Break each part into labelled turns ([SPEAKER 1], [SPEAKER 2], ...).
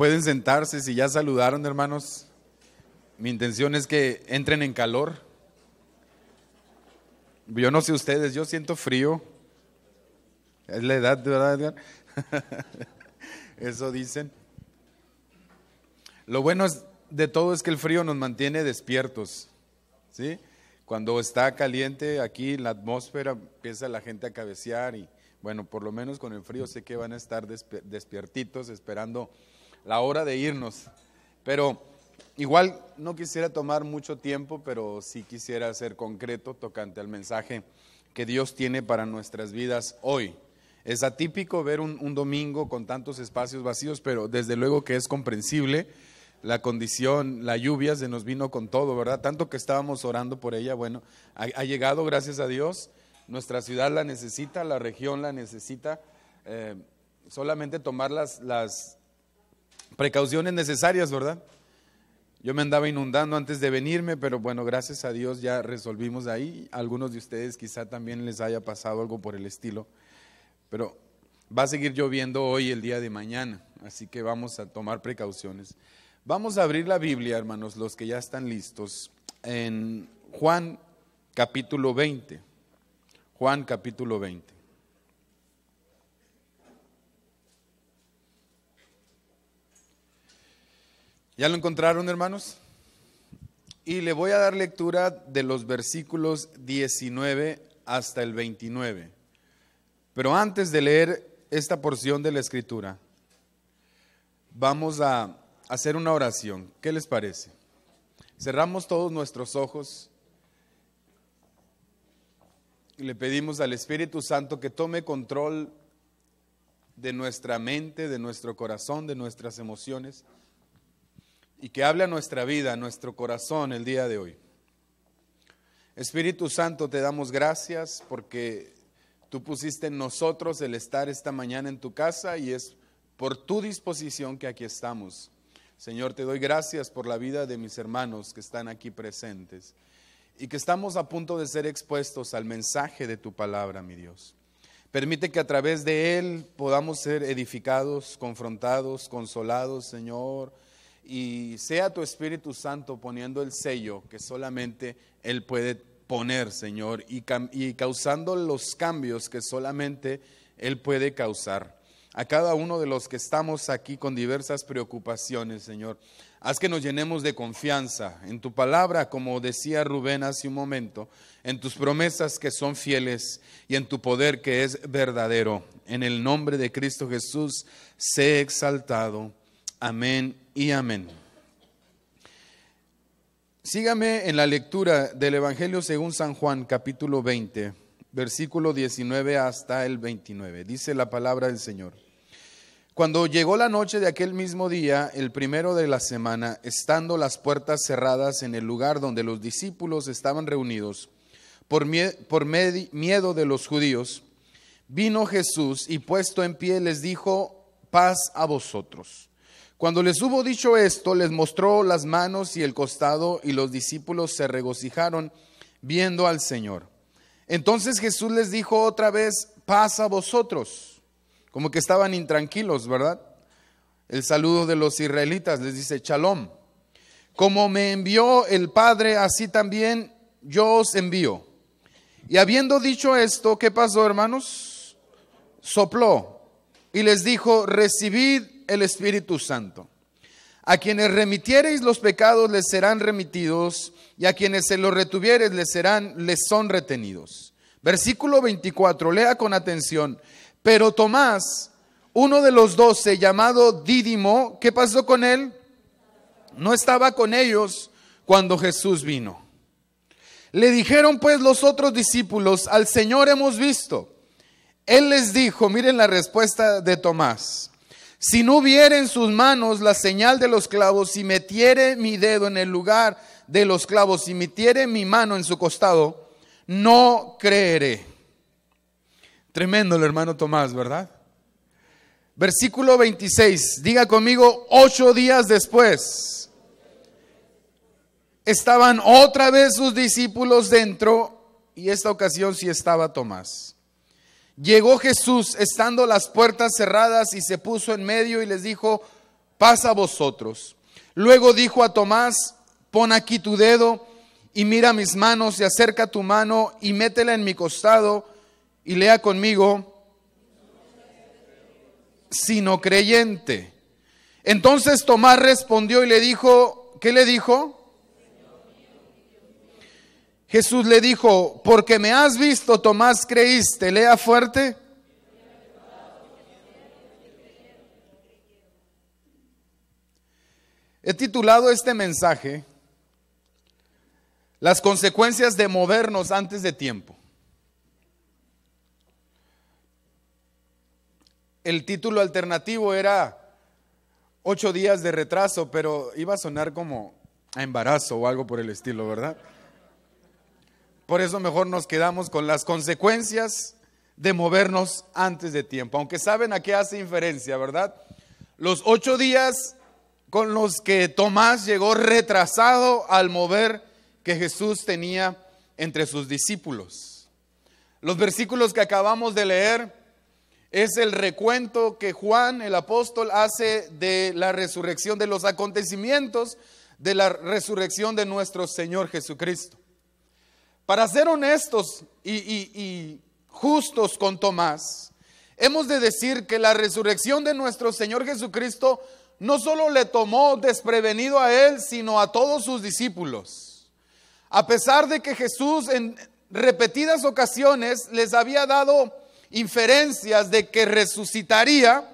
[SPEAKER 1] Pueden sentarse si ya saludaron, hermanos. Mi intención es que entren en calor. Yo no sé ustedes, yo siento frío. Es la edad, ¿verdad, Edgar? Eso dicen. Lo bueno de todo es que el frío nos mantiene despiertos, ¿sí? Cuando está caliente aquí la atmósfera, empieza la gente a cabecear y bueno, por lo menos con el frío sé que van a estar despiertitos esperando la hora de irnos. Pero igual no quisiera tomar mucho tiempo, pero sí quisiera ser concreto tocante al mensaje que Dios tiene para nuestras vidas hoy. Es atípico ver un domingo con tantos espacios vacíos, pero desde luego que es comprensible. La condición, la lluvia se nos vino con todo, ¿verdad? Tanto que estábamos orando por ella, bueno, ha llegado, gracias a Dios. Nuestra ciudad la necesita, la región la necesita. Solamente tomar las precauciones necesarias, ¿verdad? Yo me andaba inundando antes de venirme, pero bueno, gracias a Dios ya resolvimos ahí. A algunos de ustedes quizá también les haya pasado algo por el estilo. Pero va a seguir lloviendo hoy, el día de mañana, así que vamos a tomar precauciones. Vamos a abrir la Biblia, hermanos, los que ya están listos, en Juan capítulo 20. Juan capítulo 20. ¿Ya lo encontraron, hermanos? Y le voy a dar lectura de los versículos 19 hasta el 29. Pero antes de leer esta porción de la Escritura, vamos a hacer una oración. ¿Qué les parece? Cerramos todos nuestros ojos y le pedimos al Espíritu Santo que tome control de nuestra mente, de nuestro corazón, de nuestras emociones y que hable a nuestra vida, a nuestro corazón el día de hoy. Espíritu Santo, te damos gracias porque tú pusiste en nosotros el estar esta mañana en tu casa y es por tu disposición que aquí estamos. Señor, te doy gracias por la vida de mis hermanos que están aquí presentes y que estamos a punto de ser expuestos al mensaje de tu palabra, mi Dios. Permite que a través de él podamos ser edificados, confrontados, consolados, Señor, y sea tu Espíritu Santo poniendo el sello que solamente él puede poner, Señor, y causando los cambios que solamente él puede causar. A cada uno de los que estamos aquí con diversas preocupaciones, Señor, haz que nos llenemos de confianza en tu palabra, como decía Rubén hace un momento, en tus promesas que son fieles y en tu poder que es verdadero. En el nombre de Cristo Jesús, sé exaltado. Amén y amén. Sígame en la lectura del Evangelio según San Juan, capítulo 20, versículo 19 hasta el 29. Dice la palabra del Señor. Cuando llegó la noche de aquel mismo día, el primero de la semana, estando las puertas cerradas en el lugar donde los discípulos estaban reunidos, por miedo de los judíos, vino Jesús y puesto en pie les dijo: paz a vosotros. Cuando les hubo dicho esto, les mostró las manos y el costado, y los discípulos se regocijaron viendo al Señor. Entonces Jesús les dijo otra vez: paz a vosotros. Como que estaban intranquilos, ¿verdad? El saludo de los israelitas les dice: shalom. Como me envió el Padre, así también yo os envío. Y habiendo dicho esto, ¿qué pasó, hermanos? Sopló y les dijo: recibid el Espíritu Santo. A quienes remitiereis los pecados les serán remitidos, y a quienes se los retuviereis les son retenidos. Versículo 24, lea con atención. Pero Tomás, uno de los 12, llamado Dídimo, ¿qué pasó con él? No estaba con ellos cuando Jesús vino. Le dijeron pues los otros discípulos: al Señor hemos visto. Él les dijo, miren la respuesta de Tomás: si no viere en sus manos la señal de los clavos, y metiere mi dedo en el lugar de los clavos, y metiere mi mano en su costado, no creeré. Tremendo el hermano Tomás, ¿verdad? Versículo 26, diga conmigo: 8 días después, estaban otra vez sus discípulos dentro, y esta ocasión sí estaba Tomás. Llegó Jesús estando las puertas cerradas y se puso en medio y les dijo: paz a vosotros. Luego dijo a Tomás, pon aquí tu dedo y mira mis manos, y acerca tu mano y métela en mi costado, y lea conmigo, sino creyente. Entonces Tomás respondió y le dijo, ¿qué le dijo? Jesús le dijo, porque me has visto, Tomás, creíste. Lea fuerte. He titulado este mensaje, las consecuencias de movernos antes de tiempo. El título alternativo era 8 días de retraso, pero iba a sonar como a embarazo o algo por el estilo, ¿verdad? Por eso mejor nos quedamos con las consecuencias de movernos antes de tiempo. Aunque saben a qué hace inferencia, ¿verdad? Los 8 días con los que Tomás llegó retrasado al mover que Jesús tenía entre sus discípulos. Los versículos que acabamos de leer es el recuento que Juan, el apóstol, hace de la resurrección, de los acontecimientos de la resurrección de nuestro Señor Jesucristo. Para ser honestos y justos con Tomás, hemos de decir que la resurrección de nuestro Señor Jesucristo no solo le tomó desprevenido a él, sino a todos sus discípulos. A pesar de que Jesús en repetidas ocasiones les había dado inferencias de que resucitaría,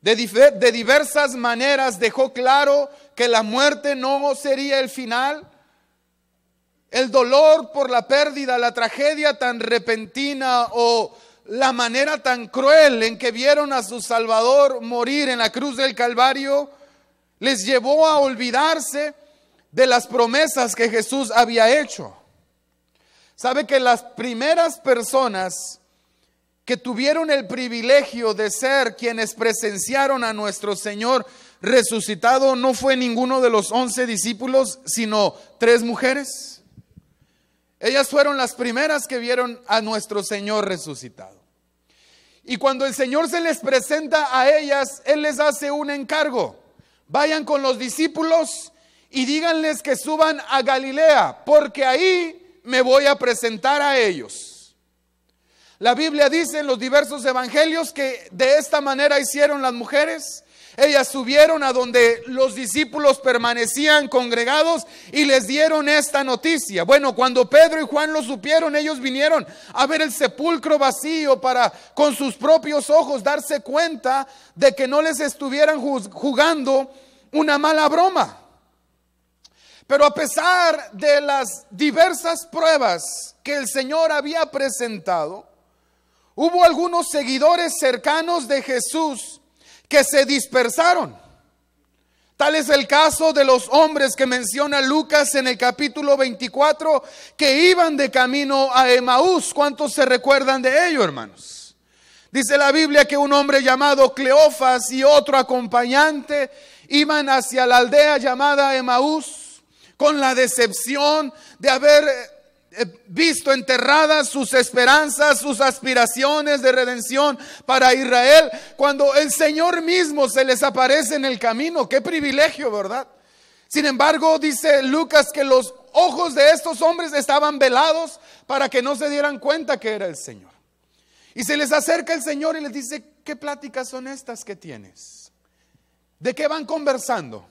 [SPEAKER 1] de diversas maneras dejó claro que la muerte no sería el final. El dolor por la pérdida, la tragedia tan repentina o la manera tan cruel en que vieron a su Salvador morir en la cruz del Calvario les llevó a olvidarse de las promesas que Jesús había hecho. Sabe que las primeras personas que tuvieron el privilegio de ser quienes presenciaron a nuestro Señor resucitado no fue ninguno de los 11 discípulos, sino 3 mujeres. Ellas fueron las primeras que vieron a nuestro Señor resucitado. Y cuando el Señor se les presenta a ellas, Él les hace un encargo. Vayan con los discípulos y díganles que suban a Galilea, porque ahí me voy a presentar a ellos. La Biblia dice en los diversos evangelios que de esta manera hicieron las mujeres. Ellas subieron a donde los discípulos permanecían congregados y les dieron esta noticia. Bueno, cuando Pedro y Juan lo supieron, ellos vinieron a ver el sepulcro vacío para con sus propios ojos darse cuenta de que no les estuvieran jugando una mala broma. Pero a pesar de las diversas pruebas que el Señor había presentado, hubo algunos seguidores cercanos de Jesús que se dispersaron. Tal es el caso de los hombres que menciona Lucas en el capítulo 24 que iban de camino a Emaús. ¿Cuántos se recuerdan de ello, hermanos? Dice la Biblia que un hombre llamado Cleofas y otro acompañante iban hacia la aldea llamada Emaús con la decepción de haber visto enterradas sus esperanzas, sus aspiraciones de redención para Israel, cuando el Señor mismo se les aparece en el camino. Qué privilegio, ¿verdad? Sin embargo, dice Lucas que los ojos de estos hombres estaban velados para que no se dieran cuenta que era el Señor. Y se les acerca el Señor y les dice, ¿qué pláticas son estas que tienes? ¿De qué van conversando?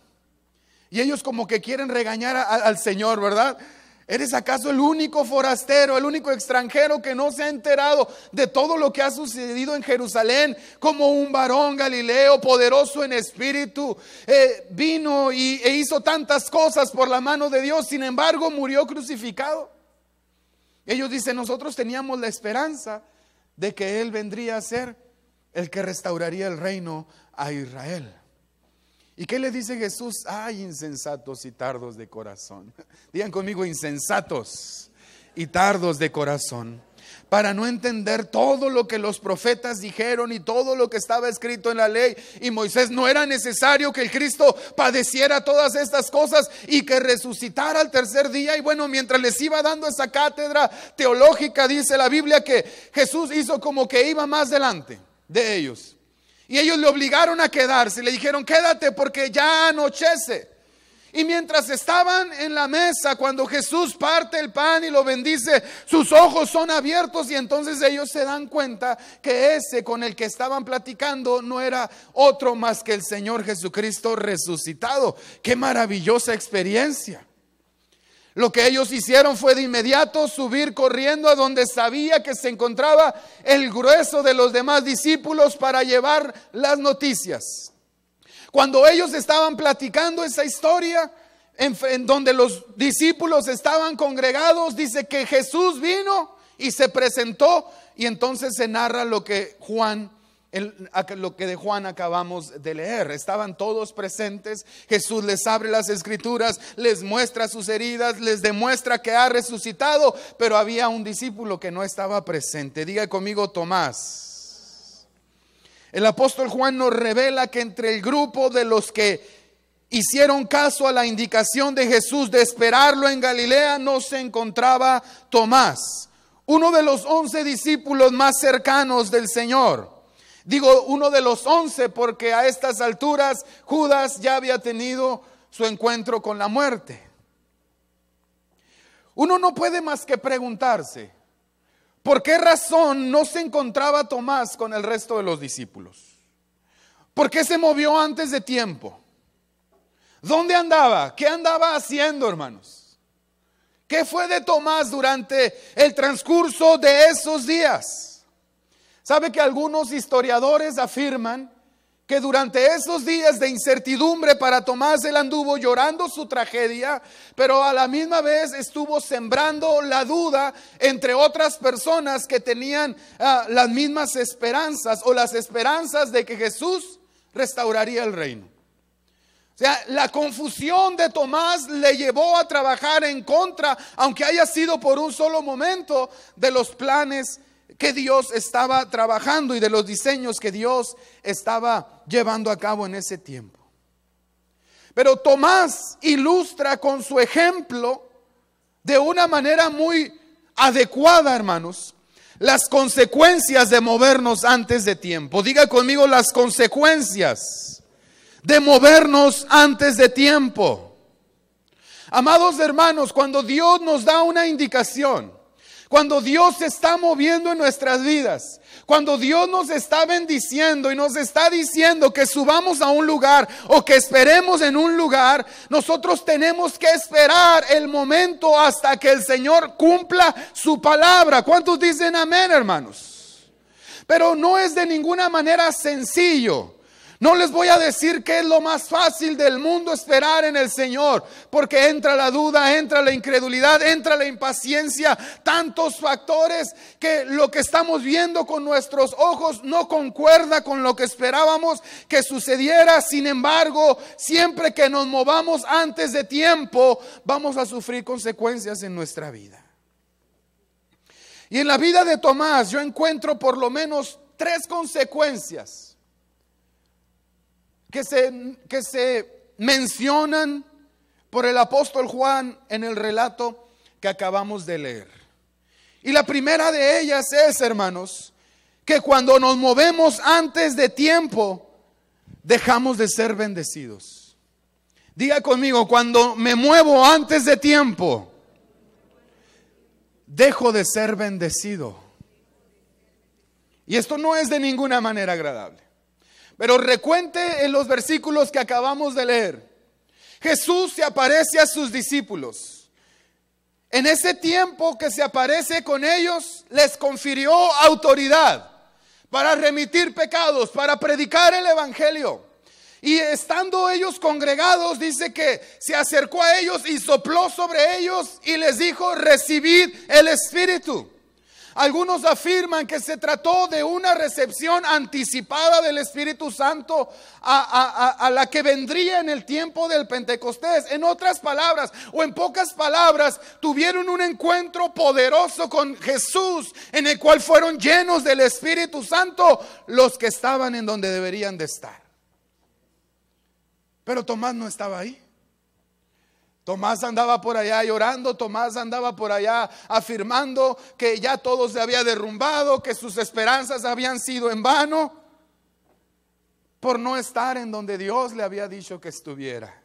[SPEAKER 1] Y ellos como que quieren regañar al Señor, ¿verdad? ¿Eres acaso el único forastero, el único extranjero que no se ha enterado de todo lo que ha sucedido en Jerusalén? Como un varón galileo poderoso en espíritu, vino e hizo tantas cosas por la mano de Dios, sin embargo murió crucificado. Ellos dicen, nosotros teníamos la esperanza de que Él vendría a ser el que restauraría el reino a Israel. ¿Y qué le dice Jesús? Ay, insensatos y tardos de corazón. Digan conmigo, insensatos y tardos de corazón, para no entender todo lo que los profetas dijeron y todo lo que estaba escrito en la ley y Moisés. No era necesario que el Cristo padeciera todas estas cosas y que resucitara al tercer día. Y bueno, mientras les iba dando esa cátedra teológica, dice la Biblia que Jesús hizo como que iba más delante de ellos. Y ellos le obligaron a quedarse, le dijeron quédate porque ya anochece. Y mientras estaban en la mesa, cuando Jesús parte el pan y lo bendice, sus ojos son abiertos y entonces ellos se dan cuenta que ese con el que estaban platicando no era otro más que el Señor Jesucristo resucitado. ¡Qué maravillosa experiencia! Lo que ellos hicieron fue de inmediato subir corriendo a donde sabía que se encontraba el grueso de los demás discípulos para llevar las noticias. Cuando ellos estaban platicando esa historia, en donde los discípulos estaban congregados, dice que Jesús vino y se presentó, y entonces se narra lo que de Juan acabamos de leer. Estaban todos presentes, Jesús les abre las escrituras, les muestra sus heridas, les demuestra que ha resucitado, pero había un discípulo que no estaba presente. Diga conmigo, Tomás. El apóstol Juan nos revela que entre el grupo de los que hicieron caso a la indicación de Jesús de esperarlo en Galilea no se encontraba Tomás, uno de los 11 discípulos más cercanos del Señor. Digo uno de los 11 porque a estas alturas Judas ya había tenido su encuentro con la muerte. Uno no puede más que preguntarse, ¿por qué razón no se encontraba Tomás con el resto de los discípulos? ¿Por qué se movió antes de tiempo? ¿Dónde andaba? ¿Qué andaba haciendo, hermanos? ¿Qué fue de Tomás durante el transcurso de esos días? ¿Sabe que algunos historiadores afirman que durante esos días de incertidumbre para Tomás él anduvo llorando su tragedia, pero a la misma vez estuvo sembrando la duda entre otras personas que tenían las mismas esperanzas o las esperanzas de que Jesús restauraría el reino? O sea, la confusión de Tomás le llevó a trabajar en contra, aunque haya sido por un solo momento, de los planes que Dios estaba trabajando y de los diseños que Dios estaba llevando a cabo en ese tiempo. Pero Tomás ilustra con su ejemplo de una manera muy adecuada, hermanos, las consecuencias de movernos antes de tiempo. Diga conmigo, las consecuencias de movernos antes de tiempo. Amados hermanos, cuando Dios nos da una indicación, cuando Dios se está moviendo en nuestras vidas, cuando Dios nos está bendiciendo y nos está diciendo que subamos a un lugar o que esperemos en un lugar, nosotros tenemos que esperar el momento hasta que el Señor cumpla su palabra. ¿Cuántos dicen amén, hermanos? Pero no es de ninguna manera sencillo. No les voy a decir que es lo más fácil del mundo esperar en el Señor, porque entra la duda, entra la incredulidad, entra la impaciencia, tantos factores que lo que estamos viendo con nuestros ojos no concuerda con lo que esperábamos que sucediera. Sin embargo, siempre que nos movamos antes de tiempo, vamos a sufrir consecuencias en nuestra vida. Y en la vida de Tomás yo encuentro por lo menos 3 consecuencias que se mencionan por el apóstol Juan en el relato que acabamos de leer. Y la primera de ellas es, hermanos, que cuando nos movemos antes de tiempo, dejamos de ser bendecidos. Diga conmigo, cuando me muevo antes de tiempo, dejo de ser bendecido. Y esto no es de ninguna manera agradable. Pero recuente en los versículos que acabamos de leer. Jesús se aparece a sus discípulos. En ese tiempo que se aparece con ellos, les confirió autoridad para remitir pecados, para predicar el evangelio. Y estando ellos congregados, dice que se acercó a ellos y sopló sobre ellos y les dijo: recibid el Espíritu. Algunos afirman que se trató de una recepción anticipada del Espíritu Santo a la que vendría en el tiempo del Pentecostés. En otras palabras, o en pocas palabras, tuvieron un encuentro poderoso con Jesús, en el cual fueron llenos del Espíritu Santo los que estaban en donde deberían de estar. Pero Tomás no estaba ahí. Tomás andaba por allá llorando, Tomás andaba por allá afirmando que ya todo se había derrumbado, que sus esperanzas habían sido en vano. por no estar en donde Dios le había dicho que estuviera.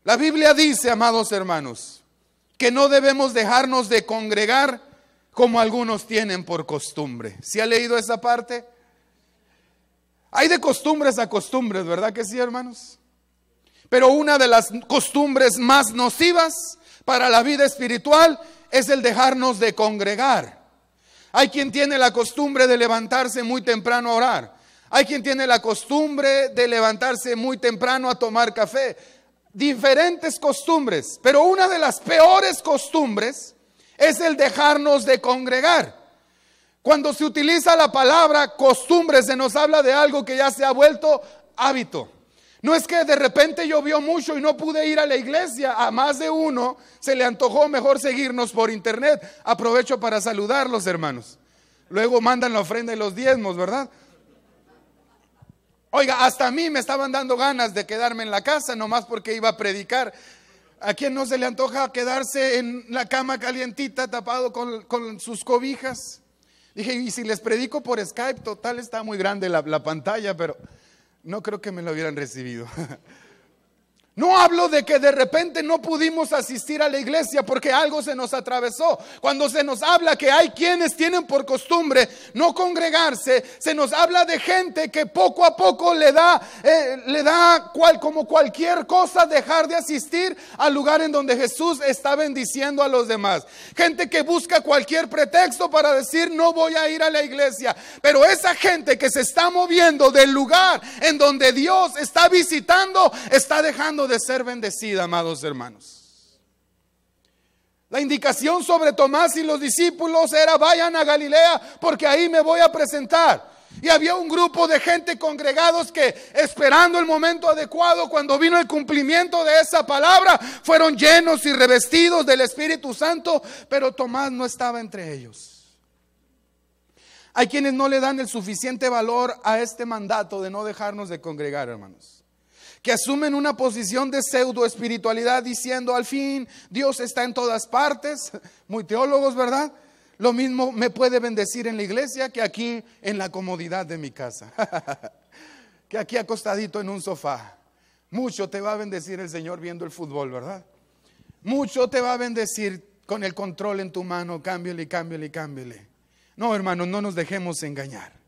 [SPEAKER 1] La Biblia dice, amados hermanos, que no debemos dejarnos de congregar como algunos tienen por costumbre. ¿Sí ha leído esa parte? Hay de costumbres a costumbres, ¿verdad que sí, hermanos? Pero una de las costumbres más nocivas para la vida espiritual es el dejarnos de congregar. Hay quien tiene la costumbre de levantarse muy temprano a orar. Hay quien tiene la costumbre de levantarse muy temprano a tomar café. Diferentes costumbres, pero una de las peores costumbres es el dejarnos de congregar. Cuando se utiliza la palabra costumbre, se nos habla de algo que ya se ha vuelto hábito. No es que de repente llovió mucho y no pude ir a la iglesia. A más de uno se le antojó mejor seguirnos por internet. Aprovecho para saludarlos, hermanos. Luego mandan la ofrenda y los diezmos, ¿verdad? Oiga, hasta a mí me estaban dando ganas de quedarme en la casa, nomás porque iba a predicar. ¿A quién no se le antoja quedarse en la cama calientita, tapado con sus cobijas? Dije, y si les predico por Skype, total está muy grande la pantalla, pero no creo que me lo hubieran recibido. No hablo de que de repente no pudimos asistir a la iglesia porque algo se nos atravesó. Cuando se nos habla que hay quienes tienen por costumbre no congregarse, se nos habla de gente que poco a poco le da como cualquier cosa dejar de asistir al lugar en donde Jesús está bendiciendo a los demás. Gente que busca cualquier pretexto para decir no voy a ir a la iglesia. Pero esa gente que se está moviendo del lugar en donde Dios está visitando, está dejando de ser bendecida, amados hermanos. La indicación sobre Tomás y los discípulos era: vayan a Galilea porque ahí me voy a presentar. Y había un grupo de gente congregados que, esperando el momento adecuado, cuando vino el cumplimiento de esa palabra, fueron llenos y revestidos del Espíritu Santo, pero Tomás no estaba entre ellos. Hay quienes no le dan el suficiente valor a este mandato de no dejarnos de congregar, hermanos, que asumen una posición de pseudo espiritualidad diciendo: al fin Dios está en todas partes. Muy teólogos, ¿verdad? Lo mismo me puede bendecir en la iglesia que aquí en la comodidad de mi casa, que aquí acostadito en un sofá. Mucho te va a bendecir el Señor viendo el fútbol, ¿verdad? Mucho te va a bendecir con el control en tu mano. Cámbiale, cámbiale, cámbiale. No, hermanos, no nos dejemos engañar.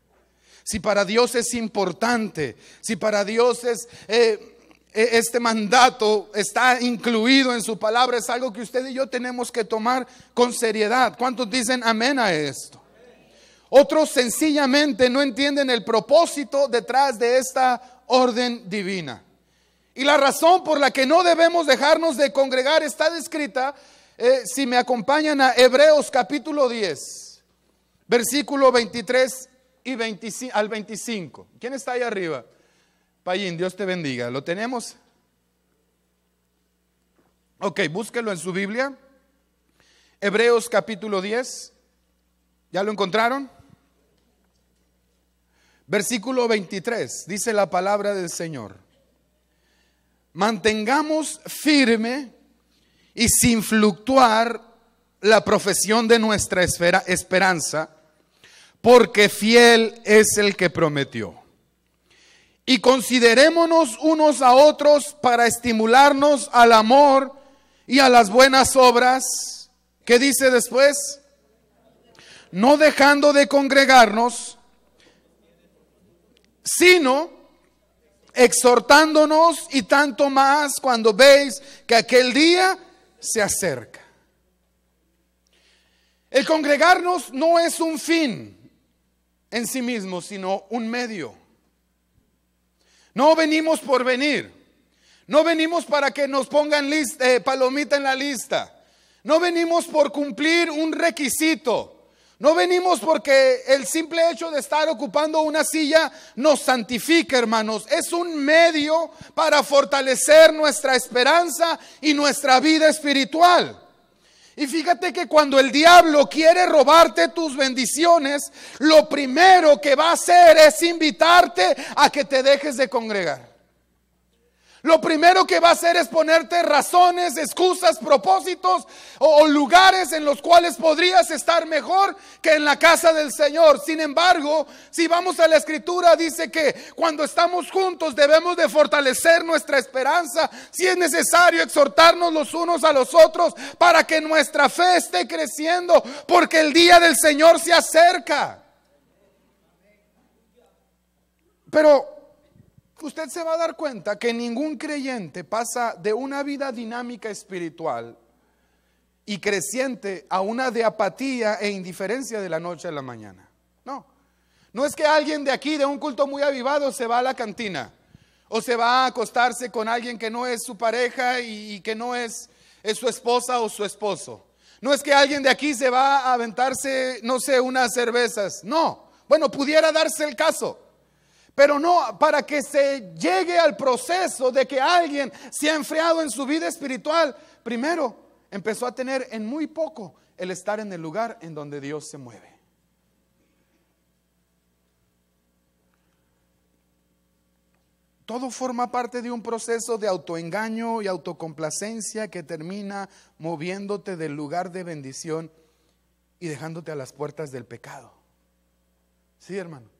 [SPEAKER 1] Si para Dios es importante, si para Dios es este mandato está incluido en su palabra, es algo que usted y yo tenemos que tomar con seriedad. ¿Cuántos dicen amén a esto? Otros sencillamente no entienden el propósito detrás de esta orden divina. Y la razón por la que no debemos dejarnos de congregar está descrita, si me acompañan, a Hebreos capítulo 10, versículo 23 y 25, al 25. ¿Quién está ahí arriba? Payín, Dios te bendiga. ¿Lo tenemos? Ok, búsquelo en su Biblia. Hebreos capítulo 10. ¿Ya lo encontraron? Versículo 23. Dice la palabra del Señor: mantengamos firme y sin fluctuar la profesión de nuestra esperanza, porque fiel es el que prometió. Y considerémonos unos a otros para estimularnos al amor y a las buenas obras. ¿Qué dice después? No dejando de congregarnos, sino exhortándonos, y tanto más cuando veis que aquel día se acerca. El congregarnos no es un fin en sí mismo, sino un medio. No venimos por venir. No venimos para que nos pongan palomita en la lista. No venimos por cumplir un requisito. No venimos porque el simple hecho de estar ocupando una silla nos santifica, hermanos. Es un medio para fortalecer nuestra esperanza y nuestra vida espiritual. Y fíjate que cuando el diablo quiere robarte tus bendiciones, lo primero que va a hacer es invitarte a que te dejes de congregar. lo primero que va a hacer es ponerte razones, excusas, propósitos o lugares en los cuales podrías estar mejor que en la casa del Señor. Sin embargo, si vamos a la Escritura, dice que cuando estamos juntos debemos de fortalecer nuestra esperanza. Si es necesario, exhortarnos los unos a los otros para que nuestra fe esté creciendo, porque el día del Señor se acerca. Pero usted se va a dar cuenta que ningún creyente pasa de una vida dinámica espiritual y creciente a una de apatía e indiferencia de la noche a la mañana. No es que alguien de aquí, de un culto muy avivado, se va a la cantina o se va a acostarse con alguien que no es su pareja y que no es su esposa o su esposo. No es que alguien de aquí se va a aventarse, no sé, unas cervezas. No, bueno, pudiera darse el caso. Pero no, para que se llegue al proceso de que alguien se ha enfriado en su vida espiritual, primero empezó a tener en muy poco el estar en el lugar en donde Dios se mueve. Todo forma parte de un proceso de autoengaño y autocomplacencia que termina moviéndote del lugar de bendición y dejándote a las puertas del pecado. Sí, hermano.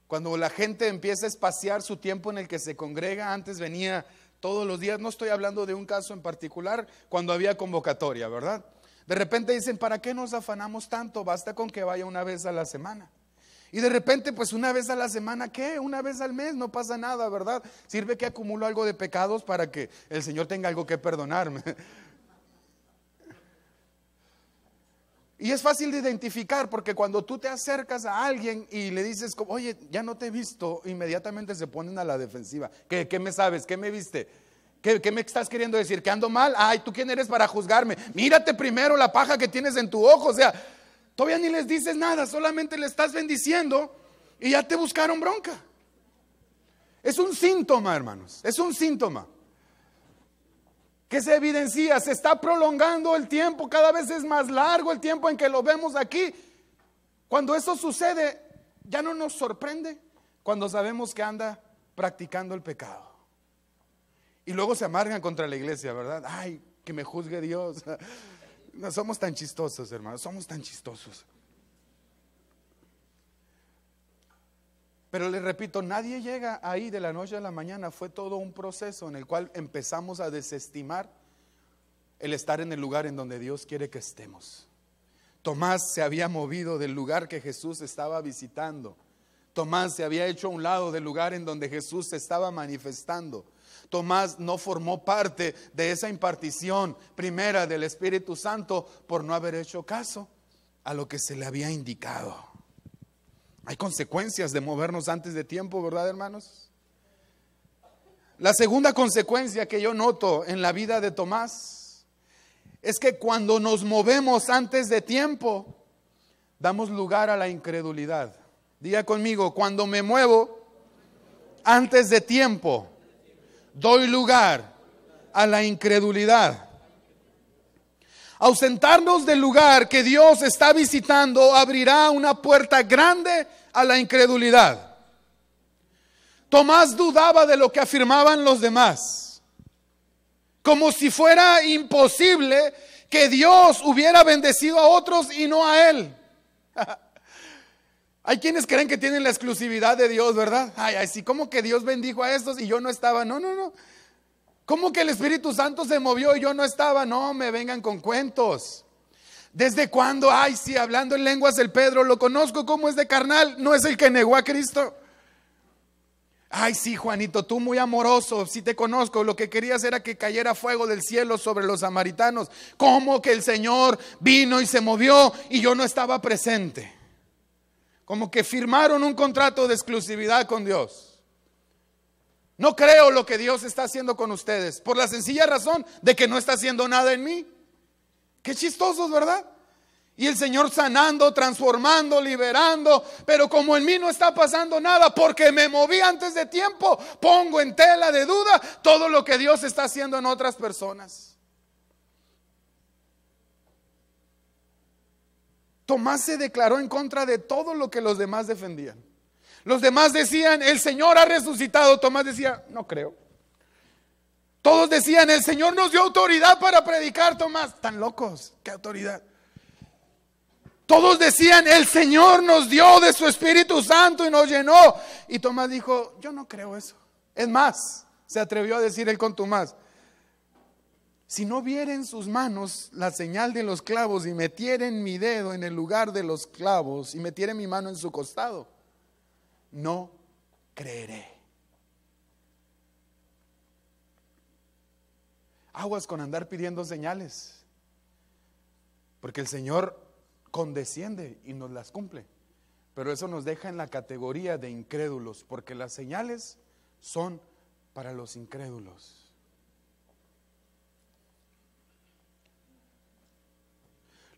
[SPEAKER 1] Cuando la gente empieza a espaciar su tiempo en el que se congrega, antes venía todos los días, no estoy hablando de un caso en particular, cuando había convocatoria, ¿verdad? De repente dicen, ¿para qué nos afanamos tanto? Basta con que vaya una vez a la semana. Y de repente, pues una vez a la semana, ¿qué? Una vez al mes, no pasa nada, ¿verdad? Sirve que acumulo algo de pecados para que el Señor tenga algo que perdonarme. Y es fácil de identificar porque cuando tú te acercas a alguien y le dices, oye, ya no te he visto, inmediatamente se ponen a la defensiva. ¿Qué me sabes? ¿Qué me viste? ¿Qué me estás queriendo decir? ¿Que ando mal? Ay, ¿tú quién eres para juzgarme? Mírate primero la paja que tienes en tu ojo. O sea, todavía ni les dices nada, solamente le estás bendiciendo y ya te buscaron bronca. Es un síntoma, hermanos, es un síntoma que se evidencia, se está prolongando el tiempo, cada vez es más largo el tiempo en que lo vemos aquí. Cuando eso sucede, ya no nos sorprende cuando sabemos que anda practicando el pecado. Y luego se amargan contra la iglesia, ¿verdad? Ay, que me juzgue Dios. No somos tan chistosos, hermanos, somos tan chistosos. Pero les repito, nadie llega ahí de la noche a la mañana. Fue todo un proceso en el cual empezamos a desestimar el estar en el lugar en donde Dios quiere que estemos. Tomás se había movido del lugar que Jesús estaba visitando. Tomás se había hecho a un lado del lugar en donde Jesús se estaba manifestando. Tomás no formó parte de esa impartición primera del Espíritu Santo por no haber hecho caso a lo que se le había indicado. Hay consecuencias de movernos antes de tiempo, ¿verdad, hermanos? La segunda consecuencia que yo noto en la vida de Tomás es que cuando nos movemos antes de tiempo, damos lugar a la incredulidad. Diga conmigo, cuando me muevo antes de tiempo, doy lugar a la incredulidad. Ausentarnos del lugar que Dios está visitando abrirá una puerta grande a la incredulidad. Tomás dudaba de lo que afirmaban los demás, como si fuera imposible que Dios hubiera bendecido a otros y no a él. Hay quienes creen que tienen la exclusividad de Dios, ¿verdad? Ay, sí, ¿cómo que Dios bendijo a estos y yo no estaba? No. ¿Cómo que el Espíritu Santo se movió y yo no estaba? No me vengan con cuentos. ¿Desde cuándo? Ay, sí, hablando en lenguas el Pedro, lo conozco, ¿cómo es de carnal? ¿No es el que negó a Cristo? Ay, sí, Juanito, tú muy amoroso, sí te conozco, lo que querías era que cayera fuego del cielo sobre los samaritanos. ¿Cómo que el Señor vino y se movió y yo no estaba presente? Como que firmaron un contrato de exclusividad con Dios. No creo lo que Dios está haciendo con ustedes, por la sencilla razón de que no está haciendo nada en mí. Qué chistosos, ¿verdad? Y el Señor sanando, transformando, liberando, pero como en mí no está pasando nada, porque me moví antes de tiempo, pongo en tela de duda todo lo que Dios está haciendo en otras personas. Tomás se declaró en contra de todo lo que los demás defendían. Los demás decían, el Señor ha resucitado. Tomás decía, no creo. Todos decían, el Señor nos dio autoridad para predicar, Tomás. Tan locos, ¿qué autoridad? Todos decían, el Señor nos dio de su Espíritu Santo y nos llenó. Y Tomás dijo, yo no creo eso. Es más, se atrevió a decir él con Tomás, si no viera en sus manos la señal de los clavos y metiera en mi dedo en el lugar de los clavos y metiera mi mano en su costado, no creeré. Aguas con andar pidiendo señales, porque el Señor condesciende y nos las cumple, pero eso nos deja en la categoría de incrédulos, porque las señales son para los incrédulos.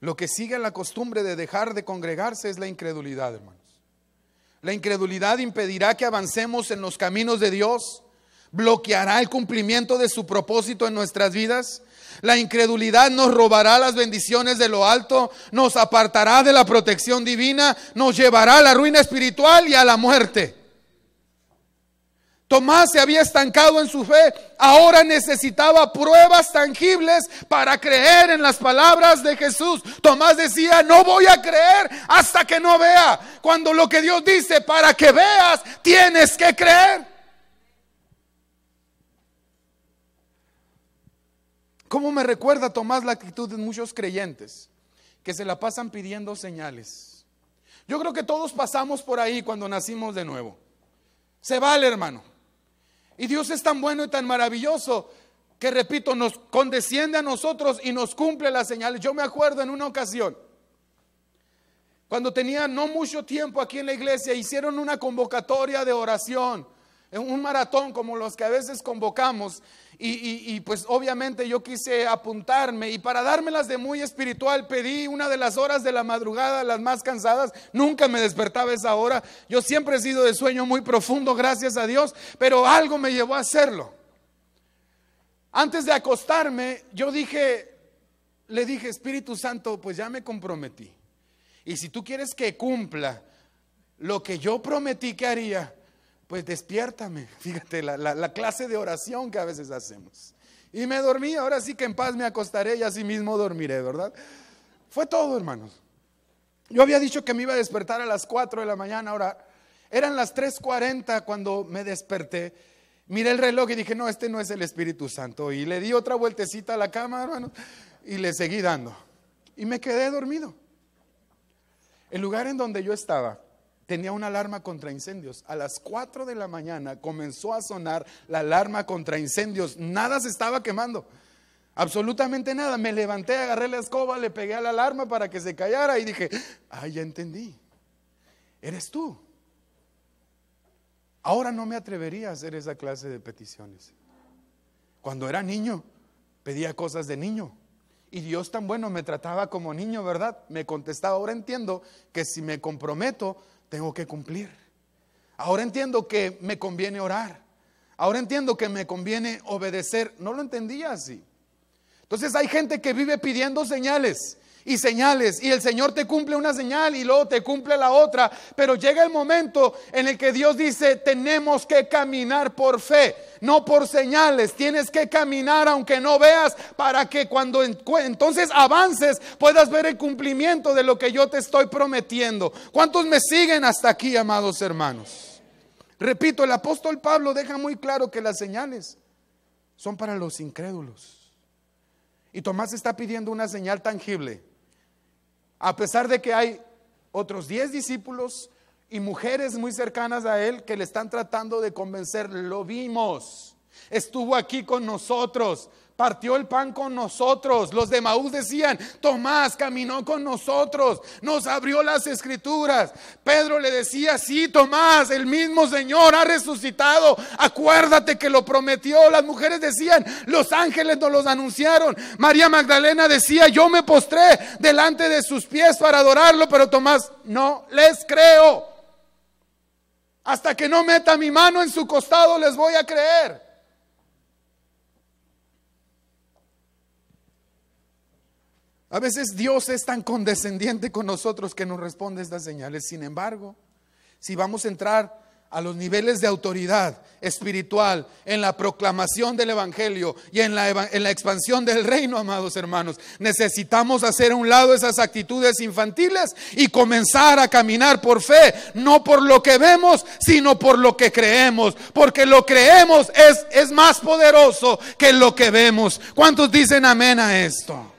[SPEAKER 1] Lo que sigue la costumbre de dejar de congregarse es la incredulidad, hermanos. La incredulidad impedirá que avancemos en los caminos de Dios, bloqueará el cumplimiento de su propósito en nuestras vidas. La incredulidad nos robará las bendiciones de lo alto, nos apartará de la protección divina, nos llevará a la ruina espiritual y a la muerte. Tomás se había estancado en su fe, ahora necesitaba pruebas tangibles para creer en las palabras de Jesús. Tomás decía, no voy a creer hasta que no vea, cuando lo que Dios dice, para que veas, tienes que creer. ¿Cómo me recuerda, Tomás, la actitud de muchos creyentes que se la pasan pidiendo señales? Yo creo que todos pasamos por ahí cuando nacimos de nuevo. Se vale, hermano. Y Dios es tan bueno y tan maravilloso que, repito, nos condesciende a nosotros y nos cumple las señales. Yo me acuerdo en una ocasión, cuando tenía no mucho tiempo aquí en la iglesia, hicieron una convocatoria de oración, un maratón como los que a veces convocamos, y pues obviamente yo quise apuntarme, y para dármelas de muy espiritual pedí una de las horas de la madrugada, las más cansadas. Nunca me despertaba a esa hora, yo siempre he sido de sueño muy profundo, gracias a Dios, pero algo me llevó a hacerlo. Antes de acostarme, le dije, Espíritu Santo, pues ya me comprometí, y si tú quieres que cumpla lo que yo prometí que haría, pues despiértame. Fíjate la clase de oración que a veces hacemos. Y me dormí, ahora sí que en paz me acostaré y así mismo dormiré, ¿verdad? Fue todo, hermanos. Yo había dicho que me iba a despertar a las 4 de la mañana, ahora eran las 3:40 cuando me desperté. Miré el reloj y dije, no, este no es el Espíritu Santo. Y le di otra vueltecita a la cama, hermanos, y le seguí dando. Y me quedé dormido. El lugar en donde yo estaba tenía una alarma contra incendios. A las 4 de la mañana comenzó a sonar la alarma contra incendios. Nada se estaba quemando, absolutamente nada. Me levanté, agarré la escoba, le pegué a la alarma para que se callara y dije, ay, ya entendí, eres tú. Ahora no me atrevería a hacer esa clase de peticiones. Cuando era niño, pedía cosas de niño. Y Dios tan bueno me trataba como niño, ¿verdad? Me contestaba. Ahora entiendo que si me comprometo, tengo que cumplir. Ahora entiendo que me conviene orar. Ahora entiendo que me conviene obedecer. No lo entendía así. Entonces hay gente que vive pidiendo señales y señales, y el Señor te cumple una señal y luego te cumple la otra, pero llega el momento en el que Dios dice, tenemos que caminar por fe, no por señales. Tienes que caminar aunque no veas, para que cuando entonces avances puedas ver el cumplimiento de lo que yo te estoy prometiendo. ¿Cuántos me siguen hasta aquí, amados hermanos? Repito, el apóstol Pablo deja muy claro que las señales son para los incrédulos, y Tomás está pidiendo una señal tangible. A pesar de que hay otros 10 discípulos y mujeres muy cercanas a él que le están tratando de convencer. Lo vimos, estuvo aquí con nosotros, partió el pan con nosotros. Los de Emaús decían, Tomás caminó con nosotros, nos abrió las escrituras. Pedro le decía, sí, Tomás, el mismo Señor ha resucitado, acuérdate que lo prometió. Las mujeres decían, los ángeles nos los anunciaron. María Magdalena decía, yo me postré delante de sus pies para adorarlo, pero Tomás, no les creo. Hasta que no meta mi mano en su costado les voy a creer. A veces Dios es tan condescendiente con nosotros que nos responde estas señales. Sin embargo, si vamos a entrar a los niveles de autoridad espiritual, en la proclamación del evangelio y en la expansión del reino, amados hermanos, necesitamos hacer a un lado esas actitudes infantiles y comenzar a caminar por fe, no por lo que vemos, sino por lo que creemos, porque lo creemos es más poderoso que lo que vemos. ¿Cuántos dicen amén a esto?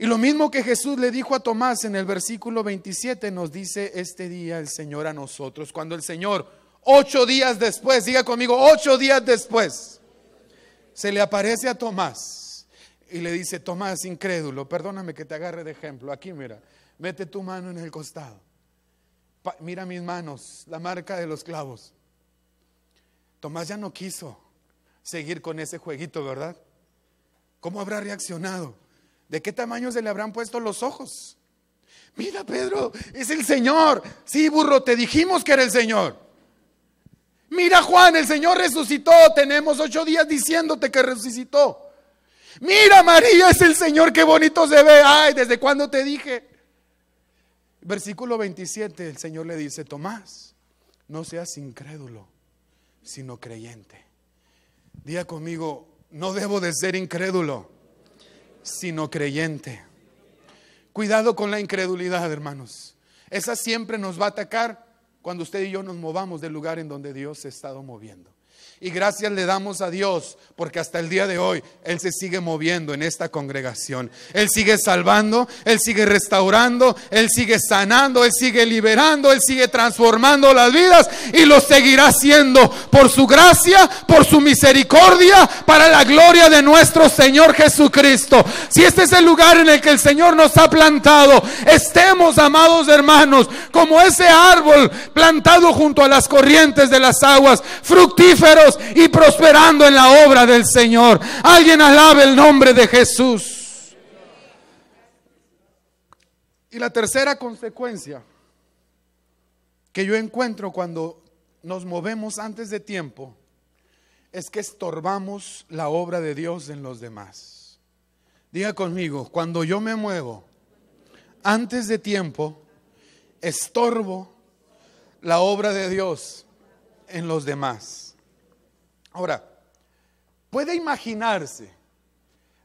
[SPEAKER 1] Y lo mismo que Jesús le dijo a Tomás en el versículo 27, nos dice este día el Señor a nosotros, cuando el Señor 8 días después, diga conmigo, 8 días después, se le aparece a Tomás y le dice: Tomás, incrédulo, perdóname que te agarre de ejemplo. Aquí mira, mete tu mano en el costado. Mira mis manos, la marca de los clavos. Tomás ya no quiso seguir con ese jueguito, ¿verdad? ¿Cómo habrá reaccionado? ¿De qué tamaño se le habrán puesto los ojos? Mira, Pedro, es el Señor. Sí, burro, te dijimos que era el Señor. Mira, Juan, el Señor resucitó. Tenemos 8 días diciéndote que resucitó. Mira, María, es el Señor, qué bonito se ve. Ay, ¿desde cuándo te dije? Versículo 27, el Señor le dice: Tomás, no seas incrédulo, sino creyente. Diga conmigo: no debo de ser incrédulo, sino creyente. Cuidado con la incredulidad, hermanos. Esa siempre nos va a atacar cuando usted y yo nos movamos del lugar en donde Dios se ha estado moviendo. Y gracias le damos a Dios porque hasta el día de hoy Él se sigue moviendo en esta congregación. Él sigue salvando, Él sigue restaurando, Él sigue sanando, Él sigue liberando, Él sigue transformando las vidas y lo seguirá haciendo por su gracia, por su misericordia, para la gloria de nuestro Señor Jesucristo. Si este es el lugar en el que el Señor nos ha plantado, estemos, amados hermanos, como ese árbol plantado junto a las corrientes de las aguas, fructíferos y prosperando en la obra del Señor. Alguien alabe el nombre de Jesús. Y la tercera consecuencia que yo encuentro cuando nos movemos antes de tiempo es que estorbamos la obra de Dios en los demás. Diga conmigo: cuando yo me muevo antes de tiempo, estorbo la obra de Dios en los demás. Ahora, puede imaginarse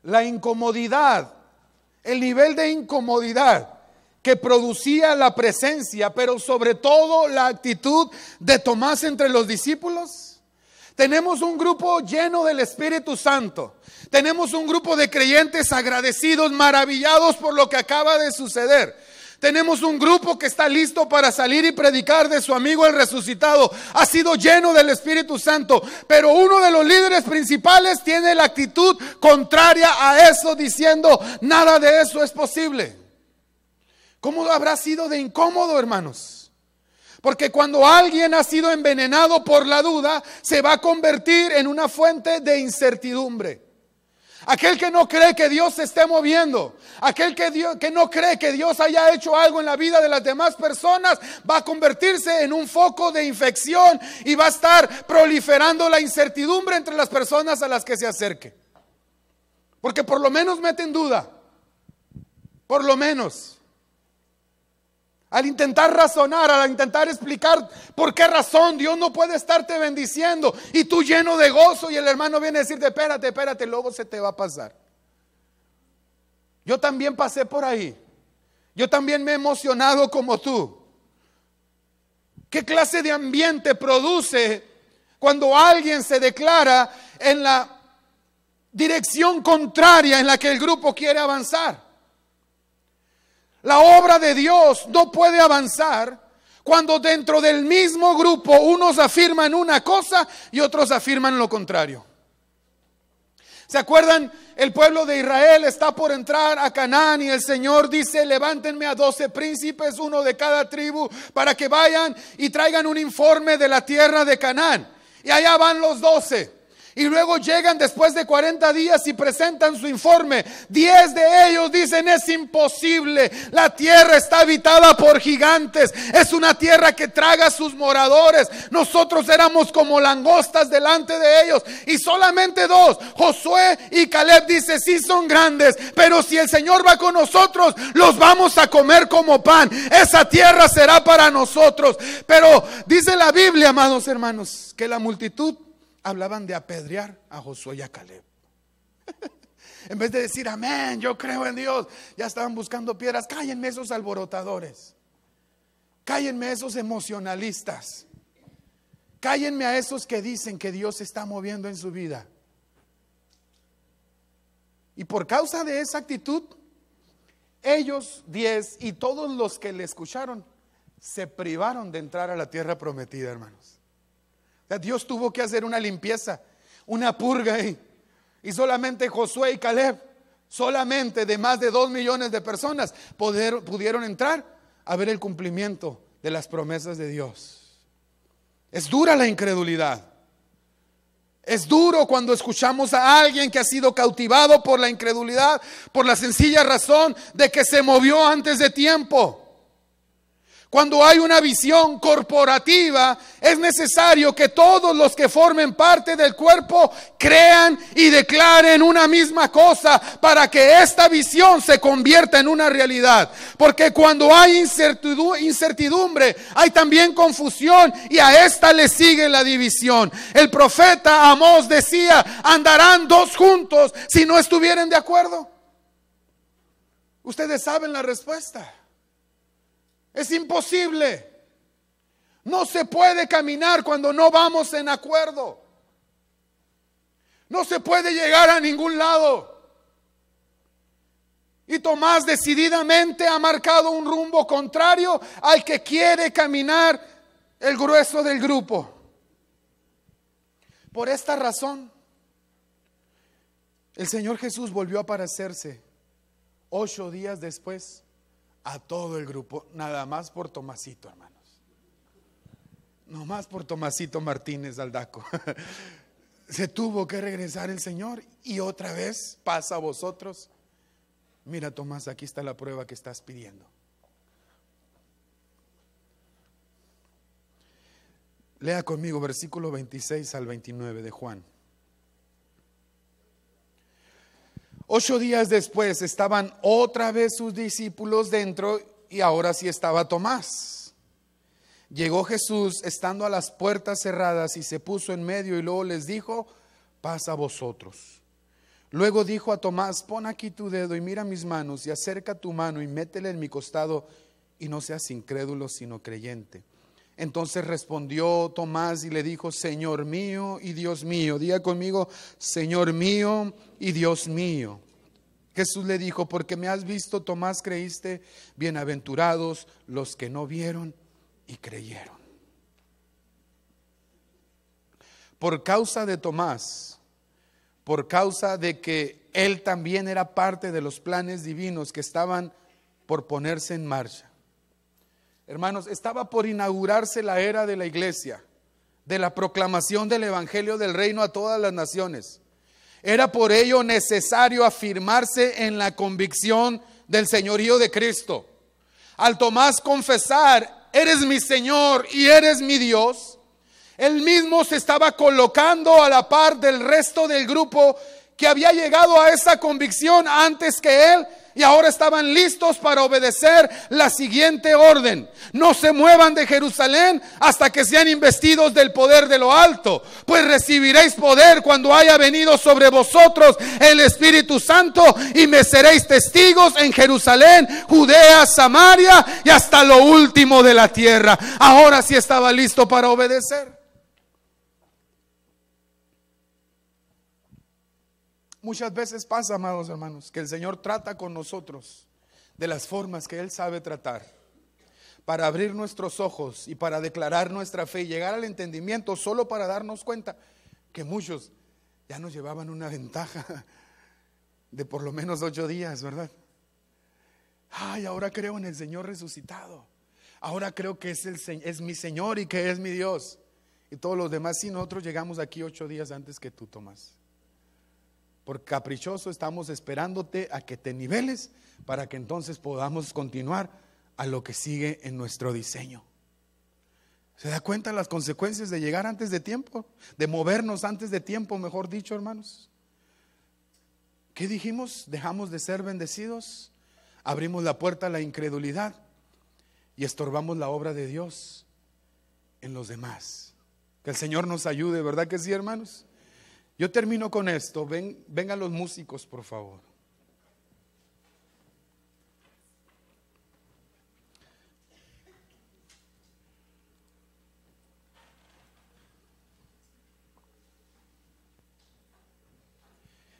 [SPEAKER 1] la incomodidad, el nivel de incomodidad que producía la presencia, pero sobre todo la actitud de Tomás entre los discípulos. Tenemos un grupo lleno del Espíritu Santo. Tenemos un grupo de creyentes agradecidos, maravillados por lo que acaba de suceder. Tenemos un grupo que está listo para salir y predicar de su amigo el resucitado. Ha sido lleno del Espíritu Santo. Pero uno de los líderes principales tiene la actitud contraria a eso, diciendo: nada de eso es posible. ¿Cómo habrá sido de incómodo, hermanos? Porque cuando alguien ha sido envenenado por la duda, se va a convertir en una fuente de incertidumbre. Aquel que no cree que Dios se esté moviendo, aquel que no cree que Dios haya hecho algo en la vida de las demás personas, va a convertirse en un foco de infección y va a estar proliferando la incertidumbre entre las personas a las que se acerque. Porque por lo menos meten duda, por lo menos. Al intentar razonar, al intentar explicar por qué razón Dios no puede estarte bendiciendo y tú lleno de gozo, y el hermano viene a decirte: espérate, luego se te va a pasar. Yo también pasé por ahí. Yo también me he emocionado como tú. ¿Qué clase de ambiente produce cuando alguien se declara en la dirección contraria en la que el grupo quiere avanzar? La obra de Dios no puede avanzar cuando dentro del mismo grupo unos afirman una cosa y otros afirman lo contrario. ¿Se acuerdan? El pueblo de Israel está por entrar a Canaán y el Señor dice: levántenme a 12 príncipes, uno de cada tribu, para que vayan y traigan un informe de la tierra de Canaán. Y allá van los 12. Y luego llegan después de 40 días y presentan su informe. 10 de ellos dicen: es imposible, la tierra está habitada por gigantes, es una tierra que traga a sus moradores, nosotros éramos como langostas delante de ellos. Y solamente 2, Josué y Caleb, dice: sí son grandes, pero si el Señor va con nosotros, los vamos a comer como pan, esa tierra será para nosotros. Pero dice la Biblia, amados hermanos, que la multitud hablaban de apedrear a Josué y a Caleb. En vez de decir amén, yo creo en Dios, ya estaban buscando piedras. Cállenme esos alborotadores, cállenme esos emocionalistas, cállenme a esos que dicen que Dios se está moviendo en su vida. Y por causa de esa actitud, ellos 10 y todos los que le escucharon se privaron de entrar a la tierra prometida, hermanos. Dios tuvo que hacer una limpieza, una purga ahí. Y solamente Josué y Caleb, solamente de más de 2 millones de personas, pudieron entrar a ver el cumplimiento de las promesas de Dios. Es dura la incredulidad. Es duro cuando escuchamos a alguien que ha sido cautivado por la incredulidad, por la sencilla razón de que se movió antes de tiempo. Cuando hay una visión corporativa, es necesario que todos los que formen parte del cuerpo crean y declaren una misma cosa para que esta visión se convierta en una realidad. Porque cuando hay incertidumbre, hay también confusión, y a esta le sigue la división. El profeta Amós decía: andarán 2 juntos si no estuvieran de acuerdo. Ustedes saben la respuesta. Es imposible. No se puede caminar cuando no vamos en acuerdo. No se puede llegar a ningún lado. Y Tomás decididamente ha marcado un rumbo contrario al que quiere caminar el grueso del grupo. Por esta razón, el Señor Jesús volvió a aparecerse 8 días después a todo el grupo, nada más por Tomasito, hermanos. No más por Tomasito Martínez Aldaco. Se tuvo que regresar el Señor y otra vez: pasa a vosotros. Mira, Tomás, aquí está la prueba que estás pidiendo. Lea conmigo versículo 26 al 29 de Juan. 8 días después estaban otra vez sus discípulos dentro, y ahora sí estaba Tomás. Llegó Jesús estando a las puertas cerradas y se puso en medio y luego les dijo: pasa a vosotros. Luego dijo a Tomás: pon aquí tu dedo y mira mis manos, y acerca tu mano y métele en mi costado, y no seas incrédulo sino creyente. Entonces respondió Tomás y le dijo: Señor mío y Dios mío. Diga conmigo: Señor mío y Dios mío. Jesús le dijo: porque me has visto, Tomás, creíste. Bienaventurados los que no vieron y creyeron. Por causa de Tomás, por causa de que él también era parte de los planes divinos que estaban por ponerse en marcha. Hermanos, estaba por inaugurarse la era de la iglesia, de la proclamación del evangelio del reino a todas las naciones. Era por ello necesario afirmarse en la convicción del señorío de Cristo. Al Tomás confesar: eres mi Señor y eres mi Dios, él mismo se estaba colocando a la par del resto del grupo que había llegado a esa convicción antes que él, y ahora estaban listos para obedecer la siguiente orden: no se muevan de Jerusalén hasta que sean investidos del poder de lo alto, pues recibiréis poder cuando haya venido sobre vosotros el Espíritu Santo, y me seréis testigos en Jerusalén, Judea, Samaria y hasta lo último de la tierra. Ahora sí estaba listo para obedecer. Muchas veces pasa, amados hermanos, que el Señor trata con nosotros de las formas que Él sabe tratar, para abrir nuestros ojos y para declarar nuestra fe y llegar al entendimiento, solo para darnos cuenta que muchos ya nos llevaban una ventaja de por lo menos 8 días, ¿verdad? Ay, ahora creo en el Señor resucitado. Ahora creo que es mi Señor y que es mi Dios. Y todos los demás, sí, nosotros llegamos aquí 8 días antes que tú, Tomás. Por caprichoso estamos esperándote a que te niveles para que entonces podamos continuar a lo que sigue en nuestro diseño. ¿Se da cuenta las consecuencias de llegar antes de tiempo? De movernos antes de tiempo, mejor dicho, hermanos. ¿Qué dijimos? Dejamos de ser bendecidos, abrimos la puerta a la incredulidad y estorbamos la obra de Dios en los demás. Que el Señor nos ayude, ¿verdad que sí, hermanos? Yo termino con esto. Vengan los músicos, por favor.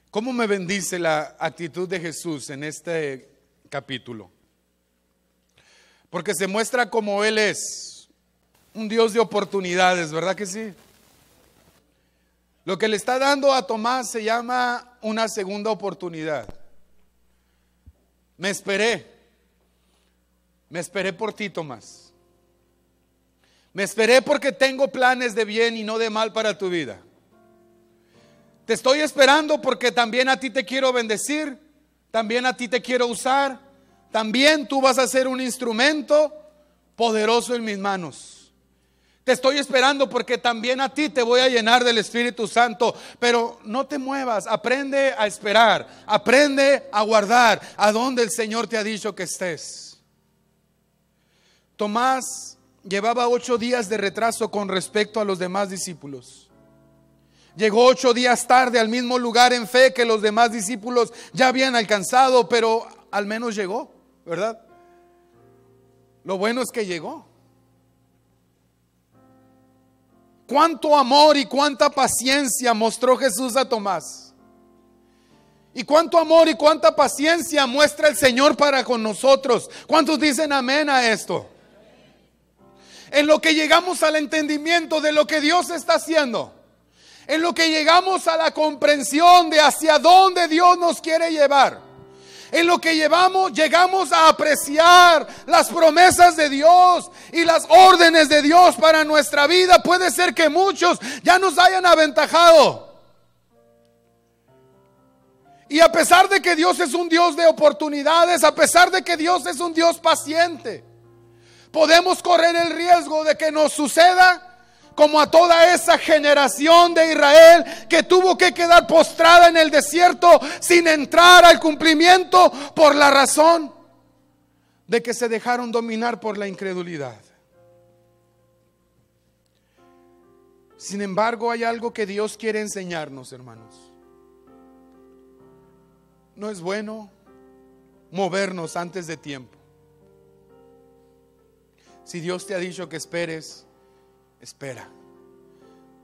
[SPEAKER 1] ¿Cómo me bendice la actitud de Jesús en este capítulo? Porque se muestra como Él es, un Dios de oportunidades, ¿verdad que sí? Lo que le está dando a Tomás se llama una segunda oportunidad. Me esperé por ti, Tomás. Me esperé porque tengo planes de bien y no de mal para tu vida. Te estoy esperando porque también a ti te quiero bendecir, también a ti te quiero usar, también tú vas a ser un instrumento poderoso en mis manos. Te estoy esperando porque también a ti te voy a llenar del Espíritu Santo. Pero no te muevas, aprende a esperar, aprende a guardar a donde el Señor te ha dicho que estés. Tomás llevaba 8 días de retraso con respecto a los demás discípulos. Llegó 8 días tarde al mismo lugar en fe que los demás discípulos ya habían alcanzado, pero al menos llegó, ¿verdad? Lo bueno es que llegó. Cuánto amor y cuánta paciencia mostró Jesús a Tomás. Y cuánto amor y cuánta paciencia muestra el Señor para con nosotros. ¿Cuántos dicen amén a esto? En lo que llegamos al entendimiento de lo que Dios está haciendo, en lo que llegamos a la comprensión de hacia dónde Dios nos quiere llevar, en lo que llegamos a apreciar las promesas de Dios y las órdenes de Dios para nuestra vida. Puede ser que muchos ya nos hayan aventajado. Y a pesar de que Dios es un Dios de oportunidades, a pesar de que Dios es un Dios paciente, podemos correr el riesgo de que nos suceda como a toda esa generación de Israel que tuvo que quedar postrada en el desierto sin entrar al cumplimiento por la razón de que se dejaron dominar por la incredulidad. Sin embargo, hay algo que Dios quiere enseñarnos, hermanos. No es bueno movernos antes de tiempo. Si Dios te ha dicho que esperes, espera.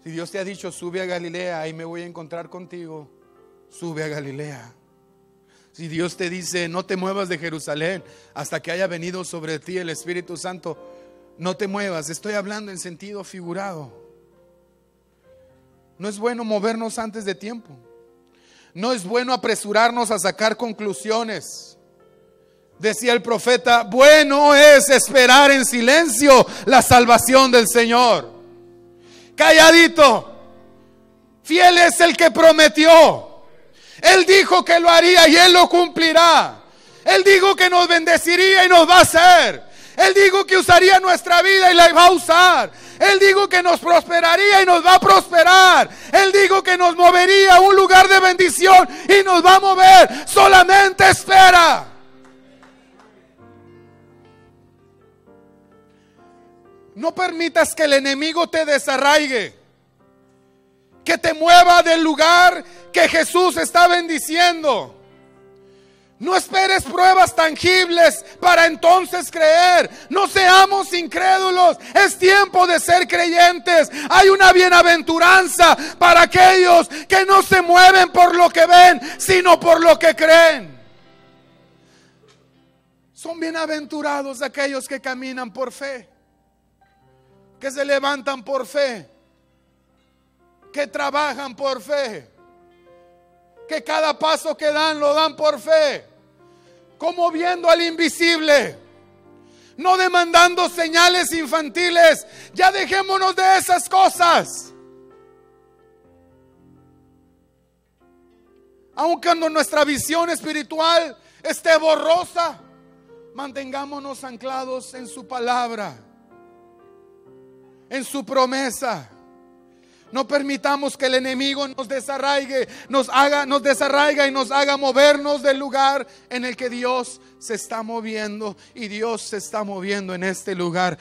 [SPEAKER 1] Si Dios te ha dicho sube a Galilea, ahí me voy a encontrar contigo, sube a Galilea. Si Dios te dice no te muevas de Jerusalén hasta que haya venido sobre ti el Espíritu Santo, no te muevas. Estoy hablando en sentido figurado. No es bueno movernos antes de tiempo. No es bueno apresurarnos a sacar conclusiones. Decía el profeta, bueno es esperar en silencio la salvación del Señor. Calladito, fiel es el que prometió. Él dijo que lo haría y Él lo cumplirá. Él dijo que nos bendeciría y nos va a hacer. Él dijo que usaría nuestra vida y la va a usar. Él dijo que nos prosperaría y nos va a prosperar. Él dijo que nos movería a un lugar de bendición y nos va a mover. Solamente espera. No permitas que el enemigo te desarraigue, que te mueva del lugar que Jesús está bendiciendo. No esperes pruebas tangibles para entonces creer. No seamos incrédulos. Es tiempo de ser creyentes. Hay una bienaventuranza para aquellos que no se mueven por lo que ven, sino por lo que creen. Son bienaventurados aquellos que caminan por fe, que se levantan por fe, que trabajan por fe, que cada paso que dan lo dan por fe, como viendo al invisible, no demandando señales infantiles. Ya dejémonos de esas cosas. Aun cuando nuestra visión espiritual esté borrosa, mantengámonos anclados en su palabra, en su promesa. No permitamos que el enemigo nos desarraigue, nos desarraiga y nos haga movernos del lugar en el que Dios se está moviendo. Y Dios se está moviendo en este lugar.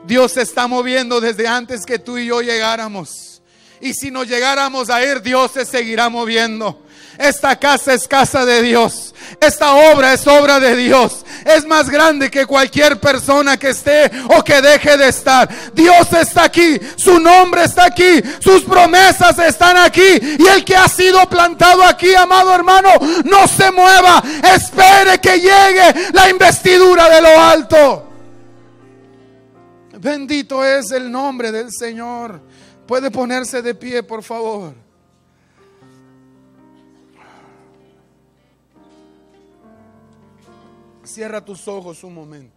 [SPEAKER 1] Dios se está moviendo desde antes que tú y yo llegáramos. Y si no llegáramos a ir, Dios se seguirá moviendo. Esta casa es casa de Dios. Esta obra es obra de Dios. Es más grande que cualquier persona que esté o que deje de estar. Dios está aquí, su nombre está aquí, sus promesas están aquí. Y el que ha sido plantado aquí, amado hermano, no se mueva. Espere que llegue la investidura de lo alto. Bendito es el nombre del Señor. Puede ponerse de pie, por favor. Cierra tus ojos un momento.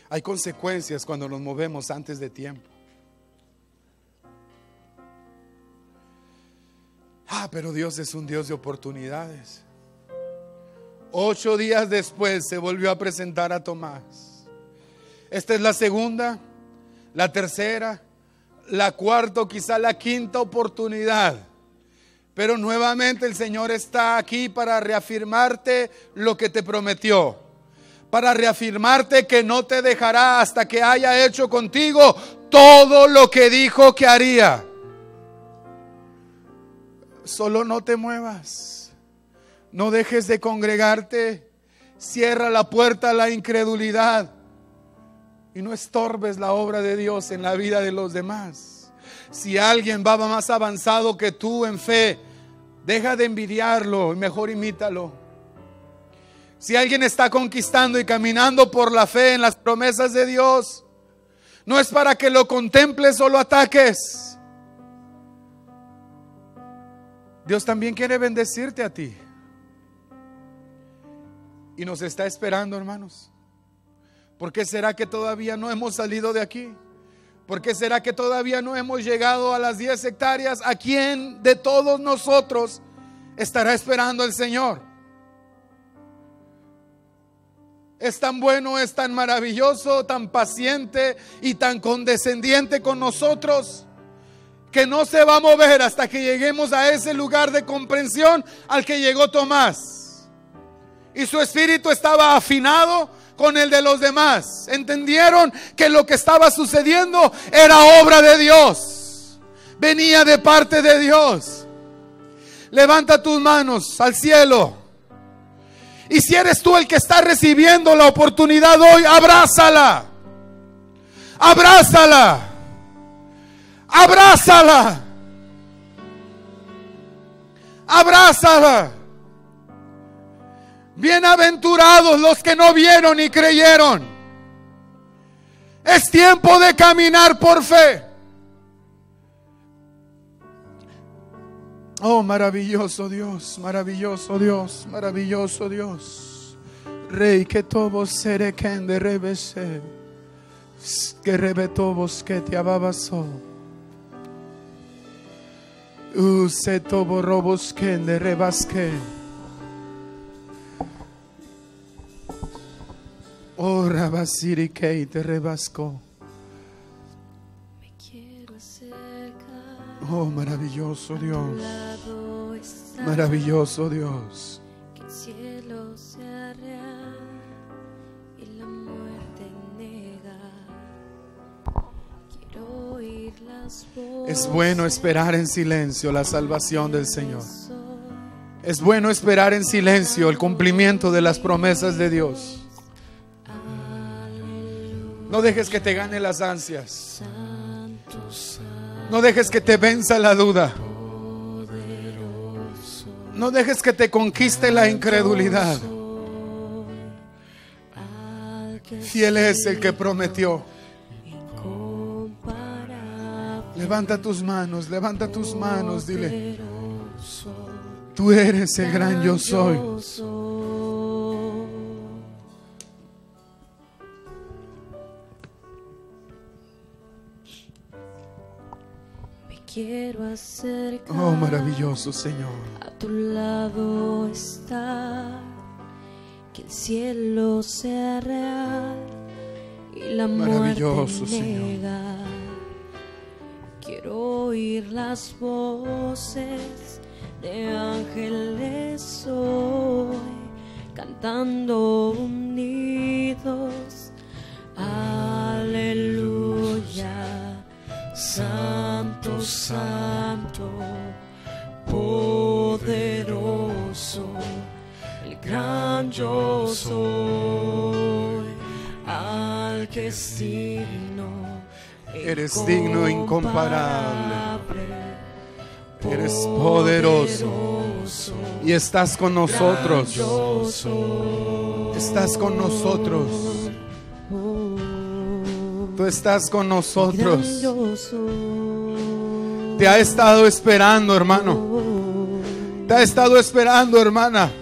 [SPEAKER 1] Hay consecuencias cuando nos movemos antes de tiempo. Pero Dios es un Dios de oportunidades. 8 días después se volvió a presentar a Tomás. Esta es la segunda, la tercera, la cuarta o quizá la quinta oportunidad. Pero nuevamente el Señor está aquí para reafirmarte lo que te prometió. Para reafirmarte que no te dejará hasta que haya hecho contigo todo lo que dijo que haría. Solo no te muevas. No dejes de congregarte. Cierra la puerta a la incredulidad. Y no estorbes la obra de Dios en la vida de los demás. Si alguien va más avanzado que tú en fe, deja de envidiarlo y mejor imítalo. Si alguien está conquistando y caminando por la fe en las promesas de Dios, no es para que lo contemples o lo ataques. Dios también quiere bendecirte a ti. Y nos está esperando, hermanos. ¿Por qué será que todavía no hemos salido de aquí? ¿Por qué será que todavía no hemos llegado a las 10 hectáreas? ¿A quién de todos nosotros estará esperando el Señor? Es tan bueno, es tan maravilloso, tan paciente y tan condescendiente con nosotros, que no se va a mover hasta que lleguemos a ese lugar de comprensión al que llegó Tomás. Y su espíritu estaba afinado con el de los demás. Entendieron que lo que estaba sucediendo era obra de Dios, venía de parte de Dios. Levanta tus manos al cielo. Y si eres tú el que está recibiendo la oportunidad hoy, abrázala. Abrázala. Abrázala. Abrázala. Bienaventurados los que no vieron y creyeron. Es tiempo de caminar por fe. Oh, maravilloso Dios, maravilloso Dios, maravilloso Dios. Rey que todos seré quien de rebese, que rebetobos que te ababaso. Se tobo robos que de rebasque. Oh, Rabasiri que te rebasco. Oh, maravilloso Dios, maravilloso Dios.
[SPEAKER 2] Que el cielo sea real y la muerte nega. Quiero oír las voces.
[SPEAKER 1] Es bueno esperar en silencio la salvación del Señor. Es bueno esperar en silencio el cumplimiento de las promesas de Dios. No dejes que te gane las ansias. No dejes que te venza la duda. No dejes que te conquiste la incredulidad. Fiel es el que prometió. Levanta tus manos, dile: tú eres el gran yo soy.
[SPEAKER 2] Me quiero acercar.
[SPEAKER 1] Oh, maravilloso Señor.
[SPEAKER 2] A tu lado está, que el cielo sea real y la
[SPEAKER 1] Maravilloso,
[SPEAKER 2] muerte
[SPEAKER 1] Señor.
[SPEAKER 2] negar. Quiero oír las voces de ángeles hoy, cantando unidos. Aleluya, santo, santo, poderoso, el gran yo soy, al que es digno.
[SPEAKER 1] Eres digno, incomparable. Eres poderoso. Y estás con nosotros. Estás con nosotros. Tú estás con nosotros. Te ha estado esperando, hermano. Te ha estado esperando, hermana.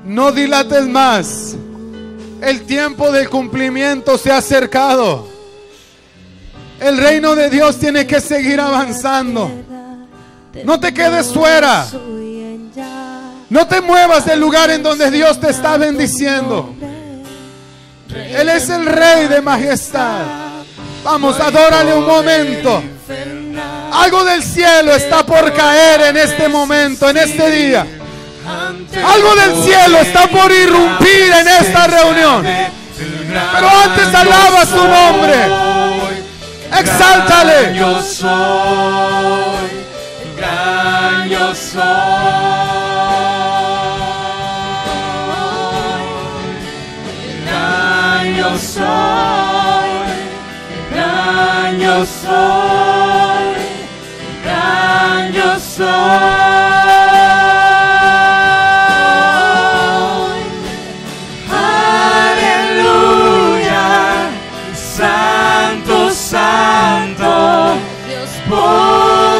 [SPEAKER 1] No dilates más. El tiempo del cumplimiento se ha acercado. El reino de Dios tiene que seguir avanzando. No te quedes fuera. No te muevas del lugar en donde Dios te está bendiciendo. Él es el Rey de majestad. Vamos, adórale un momento. Algo del cielo está por caer en este momento, en este día. Algo del cielo está por irrumpir en esta reunión. Pero antes alaba su nombre. Exáltale.
[SPEAKER 3] Yo soy, el gran yo soy, el gran yo soy, el gran yo soy, el gran yo soy. Santo, Dios poderoso,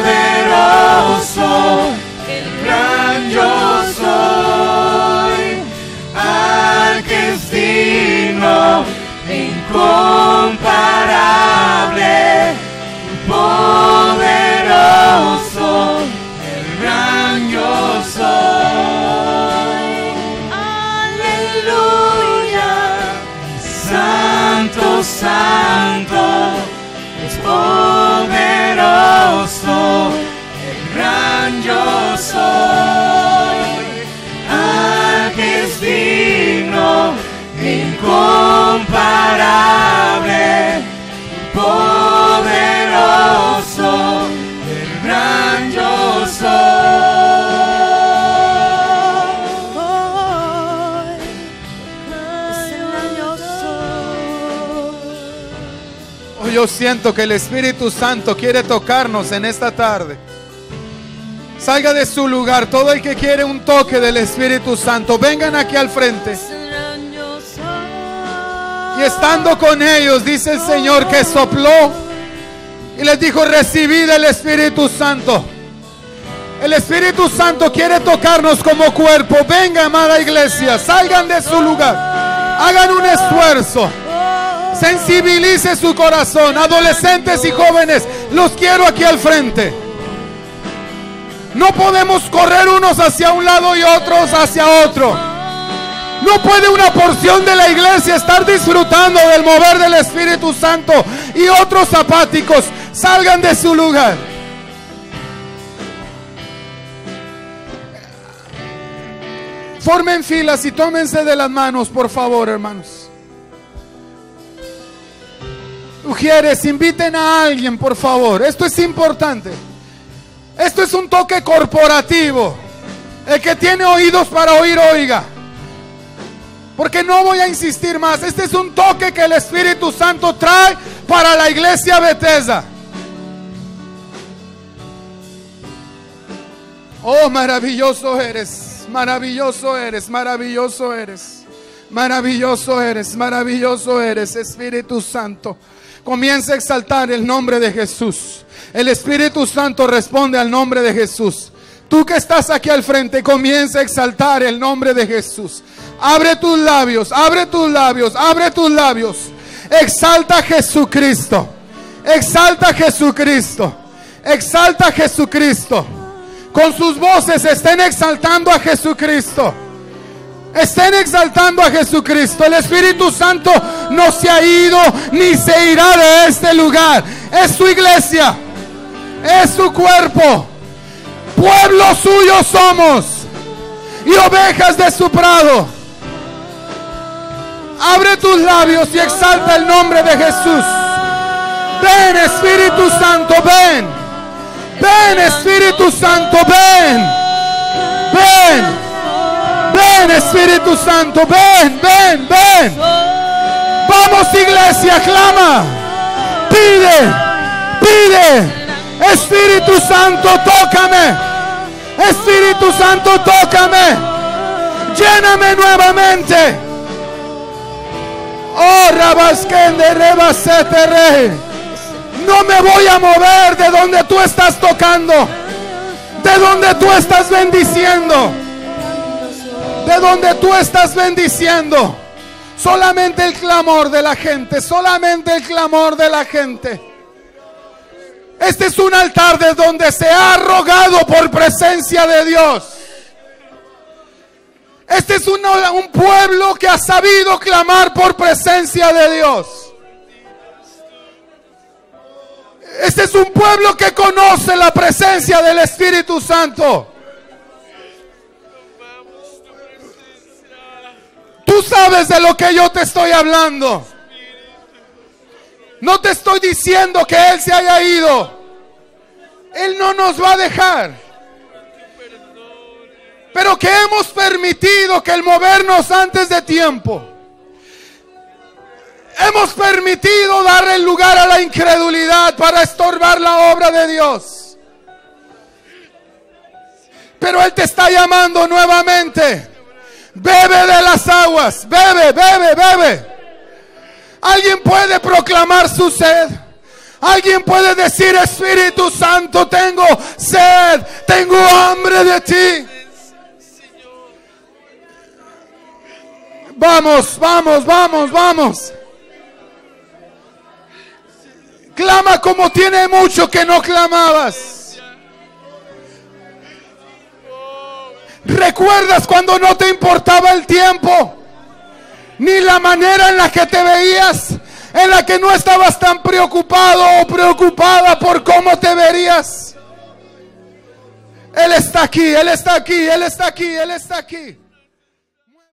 [SPEAKER 3] el gran yo soy, al que es digno, incomparable, poderoso, el gran yo soy. Aleluya, santo, santo, poderoso, el gran yo soy, al que es digno, incomparable, poderoso, el gran yo
[SPEAKER 1] Yo siento que el Espíritu Santo quiere tocarnos en esta tarde. Salga de su lugar. Todo el que quiere un toque del Espíritu Santo, vengan aquí al frente. Y estando con ellos, dice el Señor que sopló y les dijo: recibid el Espíritu Santo. El Espíritu Santo quiere tocarnos como cuerpo. Venga, amada iglesia, salgan de su lugar. Hagan un esfuerzo. Sensibilice su corazón. Adolescentes y jóvenes, los quiero aquí al frente. No podemos correr unos hacia un lado y otros hacia otro. No puede una porción de la iglesia estar disfrutando del mover del Espíritu Santo y otros apáticos. Salgan de su lugar. Formen filas y tómense de las manos, por favor, hermanos. Mujeres, inviten a alguien, por favor. Esto es importante. Esto es un toque corporativo. El que tiene oídos para oír, oiga. Porque no voy a insistir más. Este es un toque que el Espíritu Santo trae para la iglesia Bethesda. Oh, maravilloso eres, maravilloso eres, maravilloso eres. Maravilloso eres, Espíritu Santo. Comienza a exaltar el nombre de Jesús. El Espíritu Santo responde al nombre de Jesús. Tú que estás aquí al frente, comienza a exaltar el nombre de Jesús. Abre tus labios, abre tus labios, abre tus labios. Exalta a Jesucristo. Exalta a Jesucristo. Exalta a Jesucristo. Con sus voces estén exaltando a Jesucristo. Estén exaltando a Jesucristo. El Espíritu Santo no se ha ido ni se irá de este lugar. Es su iglesia. Es su cuerpo. Pueblo suyo somos y ovejas de su prado. Abre tus labios y exalta el nombre de Jesús. Ven, Espíritu Santo, ven. Ven, Espíritu Santo, ven. Ven. Ven, Espíritu Santo, ven, ven, ven. Vamos, iglesia, clama. Pide, pide. Espíritu Santo, tócame. Espíritu Santo, tócame. Lléname nuevamente. Oh, Rabasquende, Rebasete, Re. No me voy a mover de donde tú estás tocando, de donde tú estás bendiciendo, de donde tú estás bendiciendo. Solamente el clamor de la gente, solamente el clamor de la gente. Este es un altar de donde se ha rogado por presencia de Dios. Este es un pueblo que ha sabido clamar por presencia de Dios. Este es un pueblo que conoce la presencia del Espíritu Santo. Tú sabes de lo que yo te estoy hablando. No te estoy diciendo que Él se haya ido. Él no nos va a dejar. Pero que hemos permitido que el movernos antes de tiempo, hemos permitido darle lugar a la incredulidad para estorbar la obra de Dios. Pero Él te está llamando nuevamente. Bebe de las aguas. Bebe, bebe, bebe. Alguien puede proclamar su sed. Alguien puede decir: Espíritu Santo, tengo sed, tengo hambre de ti. Vamos, vamos, vamos, vamos. Clama como tiene mucho que no clamabas. ¿Recuerdas cuando no te importaba el tiempo? Ni la manera en la que te veías, en la que no estabas tan preocupado o preocupada por cómo te verías. Él está aquí, Él está aquí, Él está aquí, Él está aquí.